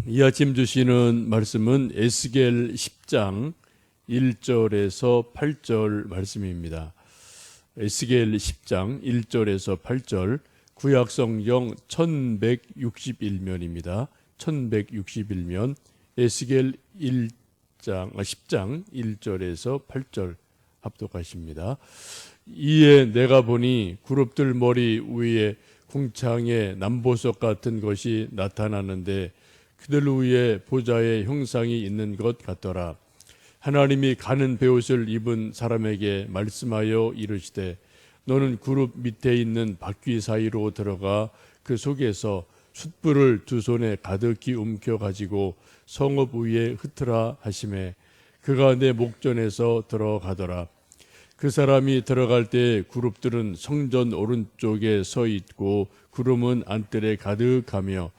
이 아침 주시는 말씀은 에스겔 10장 1절에서 8절 말씀입니다. 에스겔 10장 1절에서 8절 구약성경 1161면입니다. 1161면 에스겔 10장 1절에서 8절 합독하십니다. 이에 내가 보니 그룹들 머리 위에 궁창의 남보석 같은 것이 나타나는데 그들 위에 보좌의 형상이 있는 것 같더라. 하나님이 가는 베옷을 입은 사람에게 말씀하여 이르시되 너는 그룹 밑에 있는 바퀴 사이로 들어가 그 속에서 숯불을 두 손에 가득히 움켜 가지고 성읍 위에 흩으라 하시매 그가 내 목전에서 들어가더라. 그 사람이 들어갈 때 그룹들은 성전 오른쪽에 서 있고 구름은 안뜰에 가득하며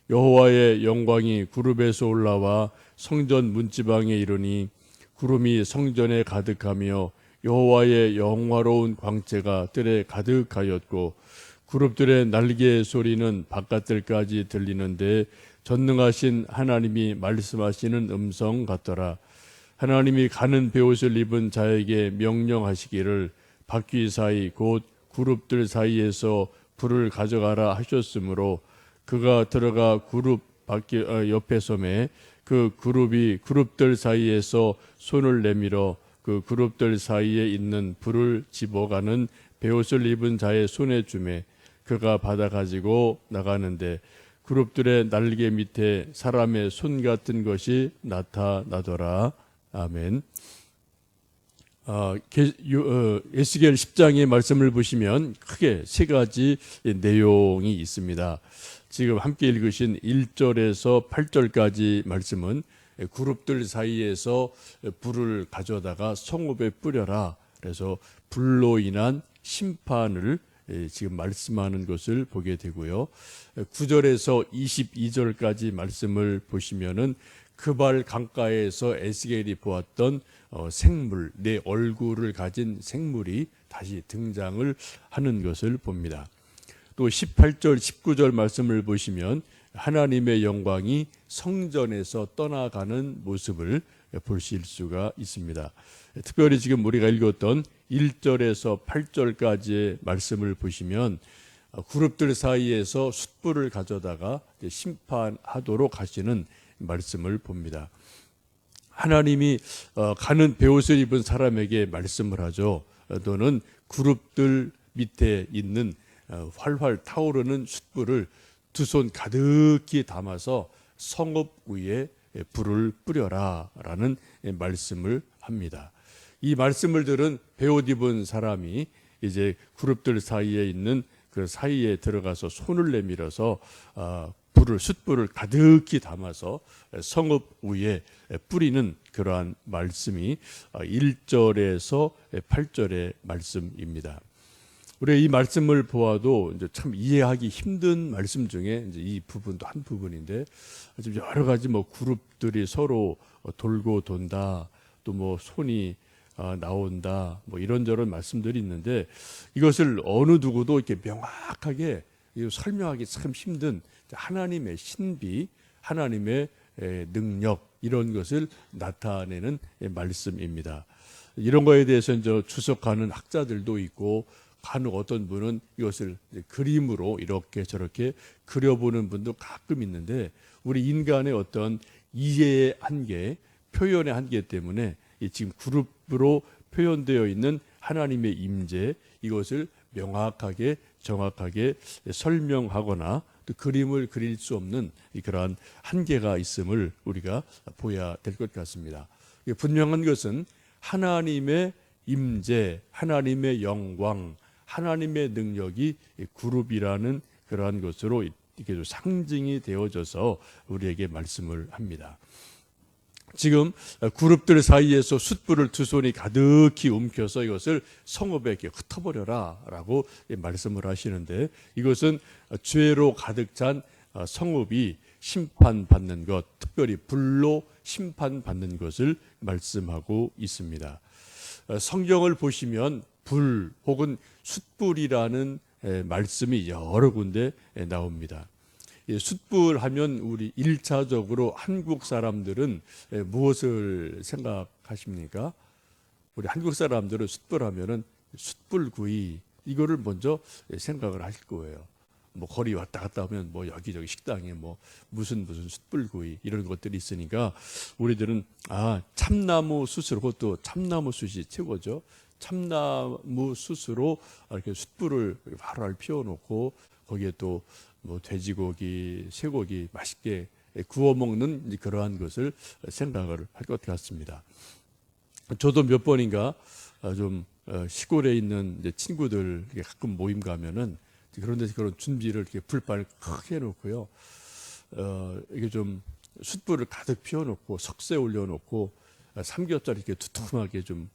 여호와의 영광이 그룹에서 올라와 성전 문지방에 이르니 구름이 성전에 가득하며 여호와의 영화로운 광채가 뜰에 가득하였고 그룹들의 날개 소리는 바깥들까지 들리는데 전능하신 하나님이 말씀하시는 음성 같더라. 하나님이 가는 베옷을 입은 자에게 명령하시기를 바퀴 사이 곧 그룹들 사이에서 불을 가져가라 하셨으므로 그가 들어가 그룹 바퀴 옆에 섬에 그 그룹이 그룹들 사이에서 손을 내밀어 그 그룹들 사이에 있는 불을 집어가는 베옷을 입은 자의 손에 주매 그가 받아 가지고 나가는데 그룹들의 날개 밑에 사람의 손 같은 것이 나타나더라. 아멘. 에스겔 10장의 말씀을 보시면 크게 세 가지 내용이 있습니다. 지금 함께 읽으신 1절에서 8절까지 말씀은 그룹들 사이에서 불을 가져다가 성읍에 뿌려라. 그래서 불로 인한 심판을 지금 말씀하는 것을 보게 되고요. 9절에서 22절까지 말씀을 보시면은 그발 강가에서 에스겔이 보았던 생물, 내 얼굴을 가진 생물이 다시 등장을 하는 것을 봅니다. 또 18절, 19절 말씀을 보시면 하나님의 영광이 성전에서 떠나가는 모습을 보실 수가 있습니다. 특별히 지금 우리가 읽었던 1절에서 8절까지의 말씀을 보시면 그룹들 사이에서 숯불을 가져다가 심판하도록 하시는 말씀을 봅니다. 하나님이 가는 베옷을 입은 사람에게 말씀을 하죠. 너는 그룹들 밑에 있는 활활 타오르는 숯불을 두 손 가득히 담아서 성읍 위에 불을 뿌려라 라는 말씀을 합니다. 이 말씀을 들은 베옷 입은 사람이 이제 그룹들 사이에 있는 그 사이에 들어가서 손을 내밀어서 숯불을 가득히 담아서 성읍 위에 뿌리는 그러한 말씀이 1절에서 8절의 말씀입니다. 우리가 이 말씀을 보아도 이제 참 이해하기 힘든 말씀 중에 이제 이 부분도 한 부분인데 좀 여러 가지 뭐 그룹들이 서로 돌고 돈다, 또 뭐 손이 나온다, 뭐 이런저런 말씀들이 있는데 이것을 어느 누구도 이렇게 명확하게 설명하기 참 힘든 하나님의 신비, 하나님의 능력 이런 것을 나타내는 말씀입니다. 이런 거에 대해서 이제 추석하는 학자들도 있고 간혹 어떤 분은 이것을 그림으로 이렇게 저렇게 그려보는 분도 가끔 있는데 우리 인간의 어떤 이해의 한계, 표현의 한계 때문에 지금 그룹으로 표현되어 있는 하나님의 임재 이것을 명확하게 정확하게 설명하거나 또 그림을 그릴 수 없는 그러한 한계가 있음을 우리가 보아야 될 것 같습니다. 분명한 것은 하나님의 임재, 하나님의 영광, 하나님의 능력이 그룹이라는 그러한 것으로 이렇게 상징이 되어져서 우리에게 말씀을 합니다. 지금 그룹들 사이에서 숯불을 두 손이 가득히 움켜서 이것을 성읍에 흩어버려라 라고 말씀을 하시는데 이것은 죄로 가득 찬 성읍이 심판받는 것, 특별히 불로 심판받는 것을 말씀하고 있습니다. 성경을 보시면 불 혹은 숯불이라는 말씀이 여러 군데 나옵니다. 숯불하면 우리 1차적으로 한국 사람들은 무엇을 생각하십니까? 우리 한국 사람들은 숯불하면은 숯불구이 이거를 먼저 생각을 하실 거예요. 뭐 거리 왔다 갔다 하면 뭐 여기저기 식당에 뭐 무슨 숯불구이 이런 것들이 있으니까 우리들은 참나무 숯으로, 그것도 참나무 숯이 최고죠. 참나무 숯으로 이렇게 숯불을 활활 피워놓고 거기에 또 뭐 돼지고기, 쇠고기 맛있게 구워 먹는 그러한 것을 생각을 할 것 같습니다. 저도 몇 번인가 좀 시골에 있는 이제 친구들 가끔 모임 가면은 그런 데서 그런 준비를 이렇게 불판을 크게 해놓고요. 이게 좀 숯불을 가득 피워놓고 석쇠 올려놓고 삼겹살 이렇게 두툼하게 좀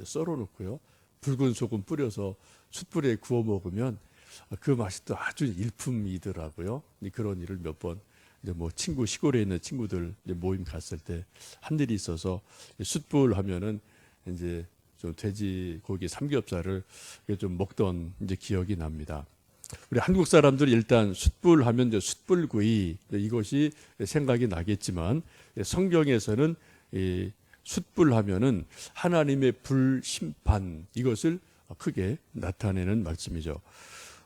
썰어놓고요. 붉은 소금 뿌려서 숯불에 구워 먹으면 그 맛이 또 아주 일품이더라고요. 그런 일을 몇 번 이제 뭐 시골에 있는 친구들 모임 갔을 때 한 일이 있어서 숯불 하면은 이제 좀 돼지고기 삼겹살을 좀 먹던 이제 기억이 납니다. 우리 한국 사람들이 일단 숯불 하면 이제 숯불구이 이것이 생각이 나겠지만 성경에서는 이 숯불 하면은 하나님의 불심판 이것을 크게 나타내는 말씀이죠.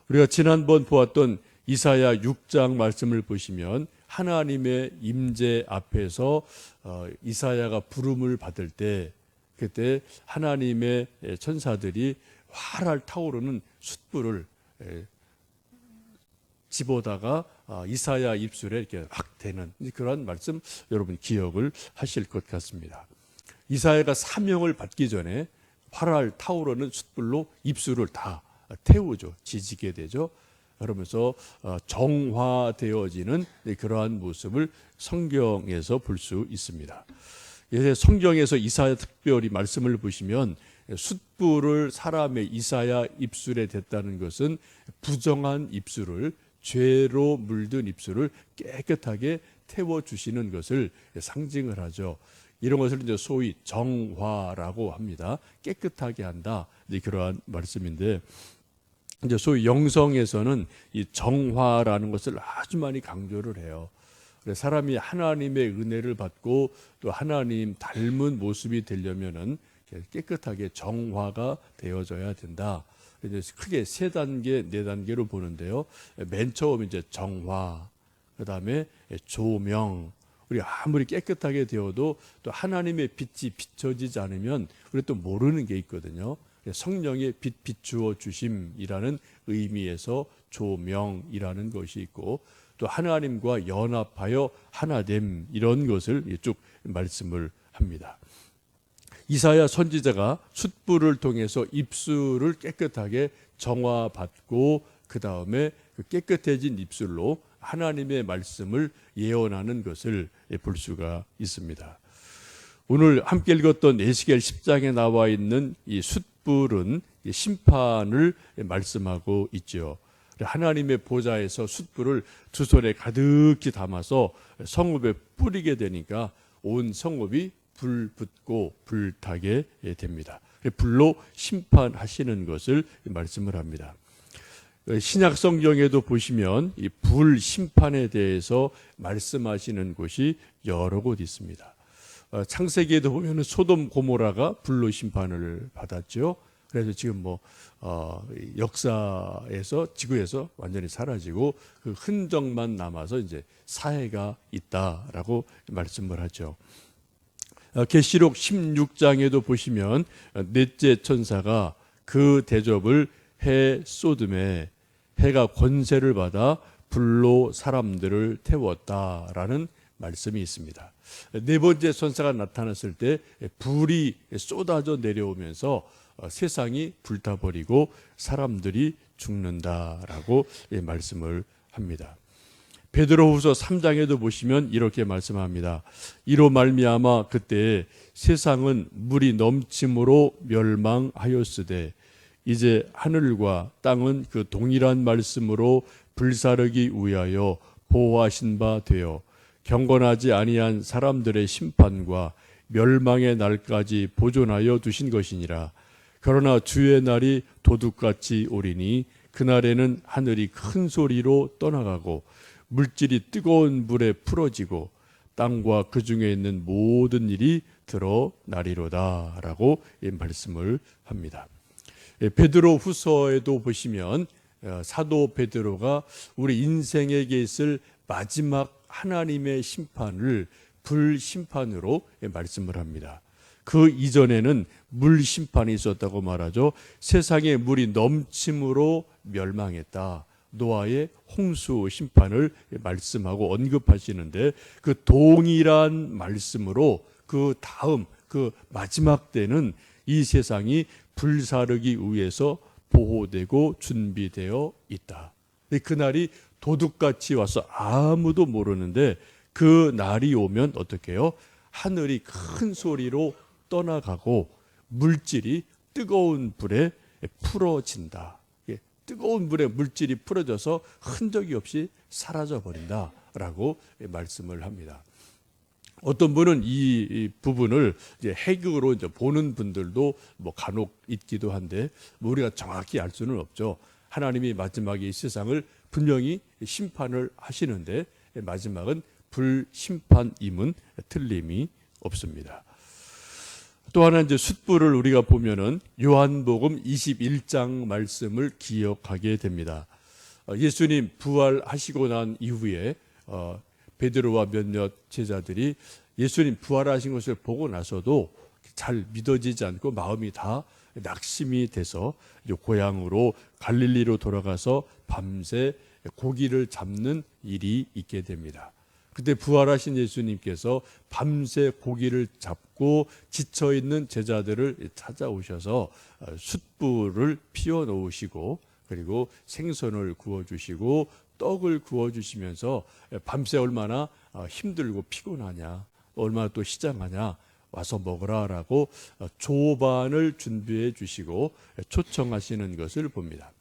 우리가 지난번 보았던 이사야 6장 말씀을 보시면 하나님의 임재 앞에서 이사야가 부름을 받을 때 그때 하나님의 천사들이 활활 타오르는 숯불을 집어다가 이사야 입술에 이렇게 확 대는 그런 말씀 여러분 기억을 하실 것 같습니다. 이사야가 사명을 받기 전에 활활 타오르는 숯불로 입술을 다 태우죠. 지지게 되죠. 그러면서 정화되어지는 그러한 모습을 성경에서 볼 수 있습니다. 성경에서 이사야 특별히 말씀을 보시면 숯불을 사람의 이사야 입술에 댔다는 것은 부정한 입술을, 죄로 물든 입술을 깨끗하게 태워주시는 것을 상징을 하죠. 이런 것을 이제 소위 정화라고 합니다. 깨끗하게 한다. 그러한 말씀인데, 이제 소위 영성에서는 이 정화라는 것을 아주 많이 강조를 해요. 사람이 하나님의 은혜를 받고 또 하나님 닮은 모습이 되려면은 깨끗하게 정화가 되어져야 된다. 이제 크게 3단계, 4단계로 보는데요. 맨 처음 이제 정화, 그 다음에 조명. 우리 아무리 깨끗하게 되어도 또 하나님의 빛이 비춰지지 않으면 우리 또 모르는 게 있거든요. 성령의 빛 비추어 주심이라는 의미에서 조명이라는 것이 있고 또 하나님과 연합하여 하나됨 이런 것을 쭉 말씀을 합니다. 이사야 선지자가 숯불을 통해서 입술을 깨끗하게 정화받고 그 다음에 그 깨끗해진 입술로 하나님의 말씀을 예언하는 것을 볼 수가 있습니다. 오늘 함께 읽었던 에스겔 10장에 나와 있는 이 숯불은 심판을 말씀하고 있죠. 하나님의 보좌에서 숯불을 두 손에 가득히 담아서 성읍에 뿌리게 되니까 온 성읍이 불 붙고 불타게 됩니다. 불로 심판하시는 것을 말씀을 합니다. 신약 성경에도 보시면 이 불 심판에 대해서 말씀하시는 곳이 여러 곳 있습니다. 창세기에도 보면 소돔 고모라가 불로 심판을 받았죠. 그래서 지금 역사에서 지구에서 완전히 사라지고 그 흔적만 남아서 이제 사해가 있다라고 말씀을 하죠. 계시록 16장에도 보시면 넷째 천사가 그 대접을 해 소돔에 해가 권세를 받아 불로 사람들을 태웠다라는 말씀이 있습니다. 네 번째 천사가 나타났을 때 불이 쏟아져 내려오면서 세상이 불타버리고 사람들이 죽는다라고 말씀을 합니다. 베드로후서 3장에도 보시면 이렇게 말씀합니다. 이로 말미암아 그때 세상은 물이 넘침으로 멸망하였으되 이제 하늘과 땅은 그 동일한 말씀으로 불사르기 위하여 보호하신 바 되어 경건하지 아니한 사람들의 심판과 멸망의 날까지 보존하여 두신 것이니라. 그러나 주의 날이 도둑같이 오리니 그날에는 하늘이 큰 소리로 떠나가고 물질이 뜨거운 불에 풀어지고 땅과 그 중에 있는 모든 일이 드러나리로다라고 말씀을 합니다. 베드로 후서에도 보시면 사도 베드로가 우리 인생에게 있을 마지막 하나님의 심판을 불심판으로 말씀을 합니다. 그 이전에는 물 심판이 있었다고 말하죠. 세상에 물이 넘침으로 멸망했다. 노아의 홍수 심판을 말씀하고 언급하시는데 그 동일한 말씀으로 그 다음 그 마지막 때는 이 세상이 불사르기 위해서 보호되고 준비되어 있다. 그날이 도둑같이 와서 아무도 모르는데 그 날이 오면 어떻게 해요? 하늘이 큰 소리로 떠나가고 물질이 뜨거운 불에 풀어진다. 뜨거운 불에 물질이 풀어져서 흔적이 없이 사라져 버린다라고 말씀을 합니다. 어떤 분은 이 부분을 이제 해극으로 이제 보는 분들도 뭐 간혹 있기도 한데 우리가 정확히 알 수는 없죠. 하나님이 마지막에 이 세상을 분명히 심판을 하시는데 마지막은 불심판임은 틀림이 없습니다. 또 하나 이제 숫불을 우리가 보면은 요한복음 21장 말씀을 기억하게 됩니다. 예수님 부활하시고 난 이후에 베드로와 몇몇 제자들이 예수님 부활하신 것을 보고 나서도 잘 믿어지지 않고 마음이 다 낙심이 돼서 이제 고향으로 갈릴리로 돌아가서 밤새 고기를 잡는 일이 있게 됩니다. 그때 부활하신 예수님께서 밤새 고기를 잡고 지쳐있는 제자들을 찾아오셔서 숯불을 피워 놓으시고 그리고 생선을 구워주시고 떡을 구워주시면서 밤새 얼마나 힘들고 피곤하냐, 얼마나 또 시장하냐, 와서 먹으라라고 조반을 준비해 주시고 초청하시는 것을 봅니다.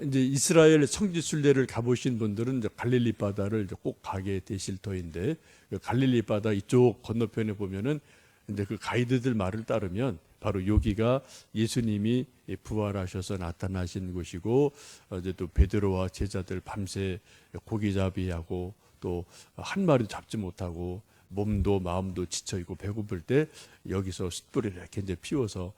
이제 이스라엘 성지순례를 가보신 분들은 이제 갈릴리 바다를 이제 꼭 가게 되실 터인데 그 갈릴리 바다 이쪽 건너편에 보면은 이제 그 가이드들 말을 따르면 바로 여기가 예수님이 부활하셔서 나타나신 곳이고 이제 또 베드로와 제자들 밤새 고기잡이하고 또 한 마리도 잡지 못하고 몸도 마음도 지쳐 있고 배고플 때 여기서 숯불을 이렇게 이제 피워서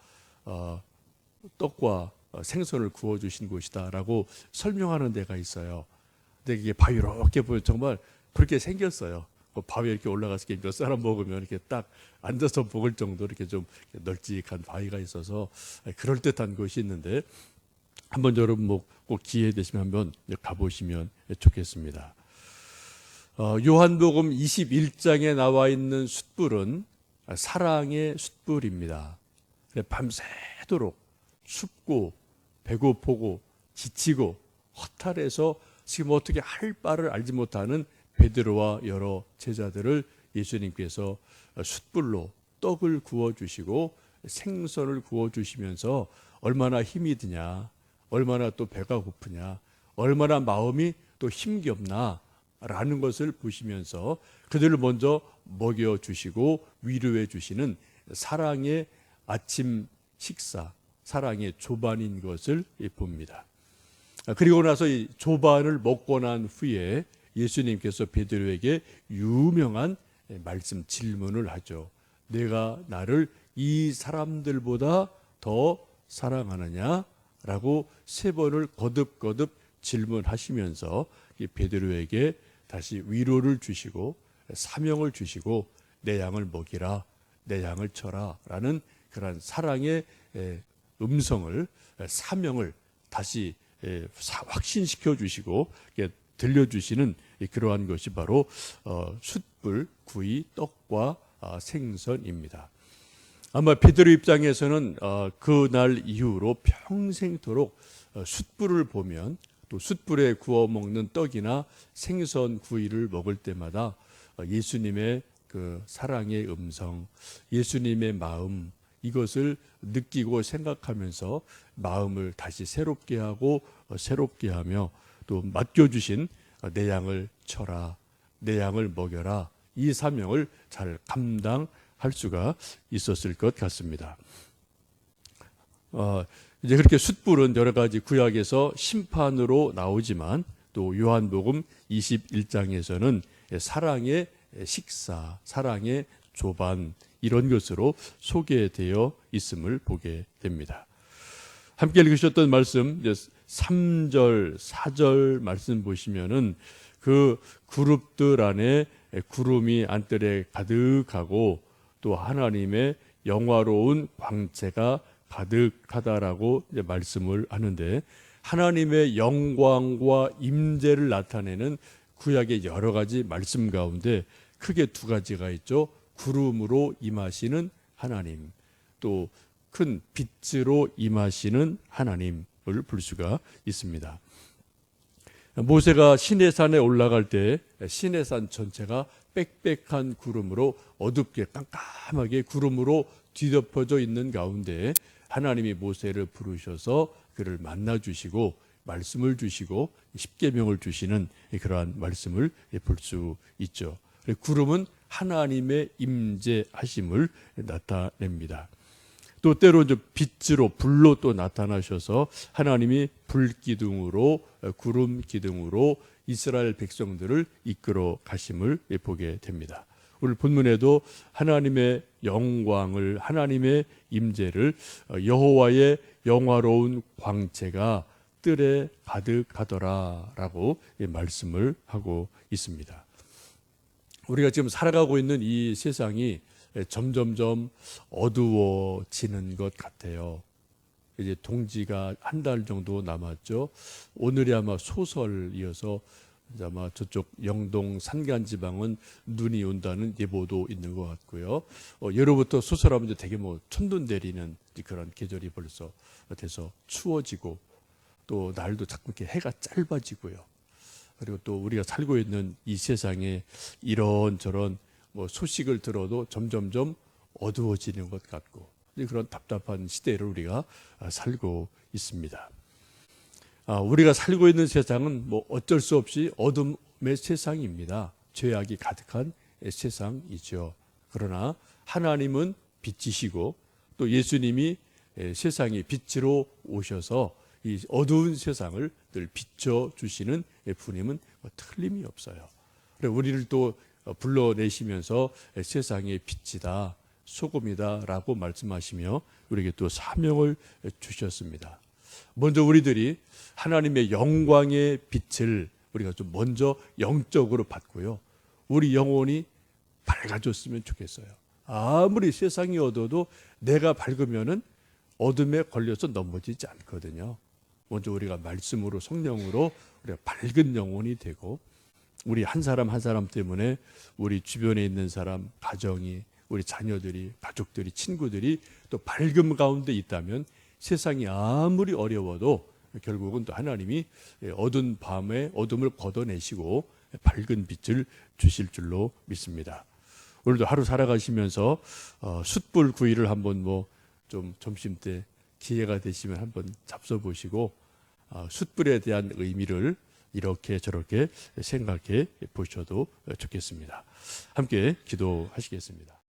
떡과 생선을 구워주신 곳이다라고 설명하는 데가 있어요. 근데 이게 바위 이렇게 보면 정말 그렇게 생겼어요. 그 바위에 이렇게 올라가서 몇 사람 먹으면 이렇게 딱 앉아서 먹을 정도로 이렇게 좀 널찍한 바위가 있어서 그럴듯한 곳이 있는데 한번 여러분 뭐 꼭 기회 되시면 한번 가보시면 좋겠습니다. 요한복음 21장에 나와 있는 숯불은 사랑의 숯불입니다. 밤새도록 춥고 배고프고 지치고 허탈해서 지금 어떻게 할 바를 알지 못하는 베드로와 여러 제자들을 예수님께서 숯불로 떡을 구워주시고 생선을 구워주시면서 얼마나 힘이 드냐, 얼마나 또 배가 고프냐, 얼마나 마음이 또 힘겹나 라는 것을 보시면서 그들을 먼저 먹여주시고 위로해 주시는 사랑의 아침 식사, 사랑의 조반인 것을 봅니다. 그리고 나서 이 조반을 먹고 난 후에 예수님께서 베드로에게 유명한 말씀 질문을 하죠. 내가 나를 이 사람들보다 더 사랑하느냐? 라고 세 번을 거듭거듭 질문하시면서 베드로에게 다시 위로를 주시고 사명을 주시고 내 양을 먹이라, 내 양을 쳐라 라는 그런 사랑의 음성을, 사명을 다시 확신시켜 주시고 들려주시는 그러한 것이 바로 숯불, 구이, 떡과 생선입니다. 아마 베드로 입장에서는 그날 이후로 평생토록 숯불을 보면 또 숯불에 구워 먹는 떡이나 생선 구이를 먹을 때마다 예수님의 그 사랑의 음성, 예수님의 마음, 이것을 느끼고 생각하면서 마음을 다시 새롭게 하고 새롭게 하며 또 맡겨주신 내 양을 쳐라, 내 양을 먹여라, 이 사명을 잘 감당할 수가 있었을 것 같습니다. 이제 그렇게 숯불은 여러 가지 구약에서 심판으로 나오지만 또 또 요한복음 21장에서는 사랑의 식사, 사랑의 조반 이런 것으로 소개되어 있음을 보게 됩니다. 함께 읽으셨던 말씀 3절, 4절 말씀 보시면은 그 그룹들 안에 구름이 안뜰에 가득하고 또 하나님의 영화로운 광채가 가득하다라고 말씀을 하는데, 하나님의 영광과 임재를 나타내는 구약의 여러 가지 말씀 가운데 크게 두 가지가 있죠. 구름으로 임하시는 하나님, 또 큰 빛으로 임하시는 하나님을 볼 수가 있습니다. 모세가 시내산에 올라갈 때 시내산 전체가 빽빽한 구름으로 어둡게 깜깜하게 구름으로 뒤덮어져 있는 가운데 하나님이 모세를 부르셔서 그를 만나 주시고 말씀을 주시고 십계명을 주시는 그러한 말씀을 볼 수 있죠. 구름은 하나님의 임재하심을 나타냅니다. 또 때로 빛으로 불로 또 나타나셔서 하나님이 불기둥으로 구름 기둥으로 이스라엘 백성들을 이끌어 가심을 보게 됩니다. 오늘 본문에도 하나님의 영광을, 하나님의 임재를 여호와의 영화로운 광채가 뜰에 가득하더라라고 말씀을 하고 있습니다. 우리가 지금 살아가고 있는 이 세상이 점점점 어두워지는 것 같아요. 이제 동지가 한 달 정도 남았죠. 오늘이 아마 소설이어서 아마 저쪽 영동 산간지방은 눈이 온다는 예보도 있는 것 같고요. 예로부터 소설하면 되게 천둥 내리는 그런 계절이 벌써 돼서 추워지고 또 날도 자꾸 이렇게 해가 짧아지고요. 그리고 또 우리가 살고 있는 이 세상에 이런저런 소식을 들어도 점점점 어두워지는 것 같고 그런 답답한 시대를 우리가 살고 있습니다. 우리가 살고 있는 세상은 어쩔 수 없이 어둠의 세상입니다. 죄악이 가득한 세상이죠. 그러나 하나님은 빛이시고 또 예수님이 세상의 빛으로 오셔서 이 어두운 세상을 늘 비춰주시는 분임은 틀림이 없어요. 그래서 우리를 또 불러내시면서 세상의 빛이다, 소금이다 라고 말씀하시며 우리에게 또 사명을 주셨습니다. 먼저 우리들이 하나님의 영광의 빛을 우리가 좀 먼저 영적으로 받고요. 우리 영혼이 밝아졌으면 좋겠어요. 아무리 세상이 어두워도 내가 밝으면은 어둠에 걸려서 넘어지지 않거든요. 먼저 우리가 말씀으로 성령으로 우리가 밝은 영혼이 되고 우리 한 사람 한 사람 때문에 우리 주변에 있는 사람, 가정이, 우리 자녀들이, 가족들이, 친구들이 또 밝음 가운데 있다면 세상이 아무리 어려워도 결국은 또 하나님이 어두운 밤에 어둠을 걷어내시고 밝은 빛을 주실 줄로 믿습니다. 오늘도 하루 살아가시면서 숯불 구이를 한번 좀 점심 때 기회가 되시면 한번 잡숴보시고 숯불에 대한 의미를 이렇게 저렇게 생각해 보셔도 좋겠습니다. 함께 기도하시겠습니다.